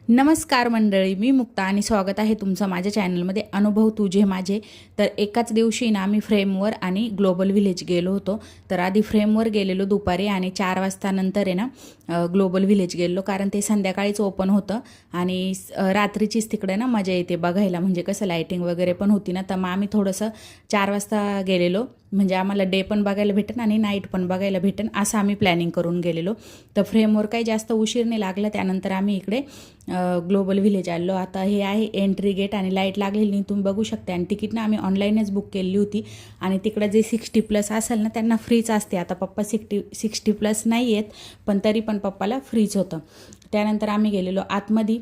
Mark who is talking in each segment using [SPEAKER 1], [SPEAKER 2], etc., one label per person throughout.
[SPEAKER 1] नमस्कार मंडळी, मी मुक्ता आणि स्वागत आहे तुमचं माझ्या चॅनलमध्ये अनुभव तुझे माझे. तर एकाच दिवशी ना आम्ही फ्रेमवर आणि ग्लोबल व्हिलेज गेलो होतो. तर आधी फ्रेमवर गेलेलो दुपारी आणि 4 वाजता नंतर आहे ना ग्लोबल व्हिलेज गेलो, कारण ते संध्याकाळीच ओपन होतं आणि रात्रीचीच तिकडे ना मजा येते बघायला, म्हणजे कसं लाईटिंग वगैरे पण होती ना. तर मग आम्ही थोडंसं 4 वाजता गेलेलो, म्हणजे आम्हाला डे पण बघायला भेटेन आणि नाईट पण बघायला भेटेन असं आम्ही प्लॅनिंग करून गेलेलो. तर फ्रेमवर काही जास्त उशीर नाही लागला. त्यानंतर आम्ही इकडे ग्लोबल व्हिलेज आलो. आता हे आहे एंट्री गेट आणि लाईट लागलेली नाही, तुम्ही बघू शकता. आणि तिकीट ना आम्ही ऑनलाईनच बुक केली होती आणि तिकडं जे 60+ असेल ना त्यांना फ्रीच असते. आता पप्पा 60+ नाही आहेत, पण तरी पण पप्पाला फ्रीच होतं. त्यानंतर आम्ही गेलेलो आतमध्ये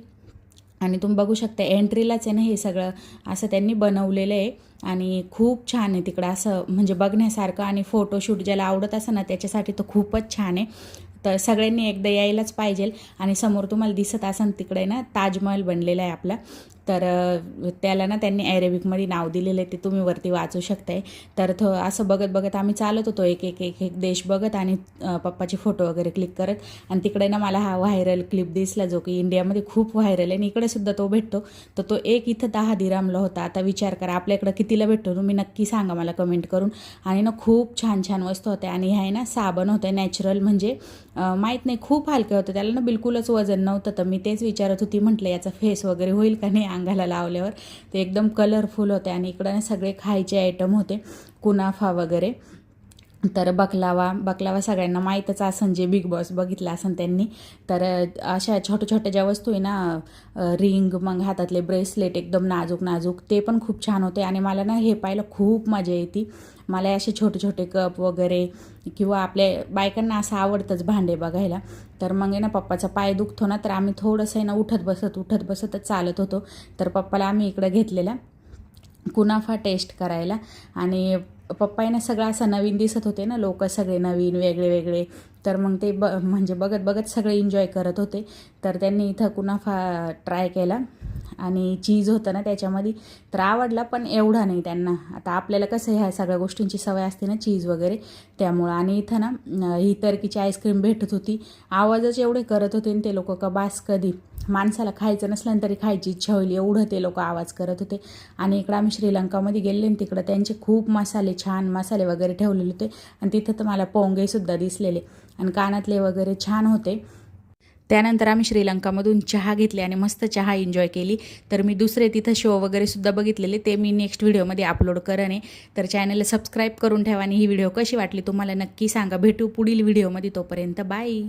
[SPEAKER 1] आणि तुम्ही बघू शकता एंट्रीलाच आहे ना हे सगळं असं त्यांनी बनवलेलं आहे आणि खूप छान आहे तिकडं, असं म्हणजे बघण्यासारखं. आणि फोटोशूट ज्याला आवडत असं ना त्याच्यासाठी तर खूपच छान आहे. तर सगळ्यांनी एकदा यायलाच पाहिजे. आणि समोर तुम्हाला दिसत असेल तिकडे ना ताजमहल बनलेला आहे आपला. तर त्याला ना त्यांनी अरेबिकमध्ये नाव दिलेलं आहे, ते तुम्ही वरती वाचू शकताय. तर असं बघत बघत आम्ही चालत होतो, एक एक एक एक देश बघत आणि पप्पाचे फोटो वगैरे क्लिक करत. आणि तिकडे ना मला हा व्हायरल क्लिप दिसला जो की इंडियामध्ये खूप व्हायरल आहे आणि इकडे सुद्धा तो भेटतो. तर तो एक इथं 10 दिरामला होता. आता विचार करा आपल्याकडं कितीला भेटतो, तुम्ही नक्की सांगा मला कमेंट करून. आणि ना खूप छान छान वस्तू होत्या. आणि ह्या ना साबण होते नॅचरल, म्हणजे माहीत नाही, खूप हलके होते, त्याला ना बिलकुलच वजन नव्हतं. तर मी तेच विचारत होती, म्हटलं याचा फेस वगैरे होईल का नाही अंगाला लावल्यावर. ते एकदम कलरफुल होते. आणि इकडं ना सगळे खायचे आयटम होते, कुनाफा वगैरे. तर बकलावा सगळ्यांना माहीतच असन, जे बिग बॉस बघितला असन त्यांनी. तर अशा छोट्या छोट्या ज्या वस्तू आहे ना, रिंग, मग हातातले ब्रेसलेट एकदम नाजूक नाजूक, ते पण खूप छान होते. आणि मला ना हे पाहायला खूप मजा येते. मला असे छोटे छोटे कप वगैरे, किंवा आपल्या बायकांना असं आवडतंच भांडे बघायला. तर मग आहे ना पप्पाचा पाय दुखतो ना, तर आम्ही थोडंसं आहे ना उठत बसतच चालत होतो. तर पप्पाला आम्ही इकडं घेतलेला कुनाफा टेस्ट करायला. आणि पप्पांना सगळं असं नवीन दिसत होते ना, लोक सगळे नवीन वेगळे वेगळे. तर मग ते म्हणजे बघत बघत सगळे एन्जॉय करत होते. तर त्यांनी इथं कुनाफा ट्राय केला आणि चीज होतं ना त्याच्यामध्ये, तर आवडला पण एवढा नाही त्यांना. आता आपल्याला कसं ह्या सगळ्या गोष्टींची सवय असते ना, चीज वगैरे, त्यामुळं. आणि इथं ना ही टर्कीची आईस्क्रीम भेटत होती. आवाजच एवढे करत होते ते लोक का बास, कधी माणसाला खायचं नसलं तरी खायची इच्छा होईल एवढं ते लोक आवाज करत होते. आणि इकडं आम्ही श्रीलंकामध्ये गेले आणि तिकडं त्यांचे खूप मसाले, छान मसाले वगैरे ठेवलेले होते. आणि तिथं तर मला पोंगेसुद्धा दिसलेले आणि कानातले वगैरे छान होते. त्यानंतर आम्ही श्रीलंकामधून चहा घेतली आणि मस्त चहा एन्जॉय केली. तर मी दुसरे तिथं शो वगैरे सुद्धा बघितलेले, ते मी नेक्स्ट व्हिडिओमध्ये अपलोड करेन. तर चॅनलला सबस्क्राईब करून ठेवा आणि ही व्हिडिओ कशी वाटली तुम्हाला नक्की सांगा. भेटू पुढील व्हिडिओमध्ये, तोपर्यंत बाय.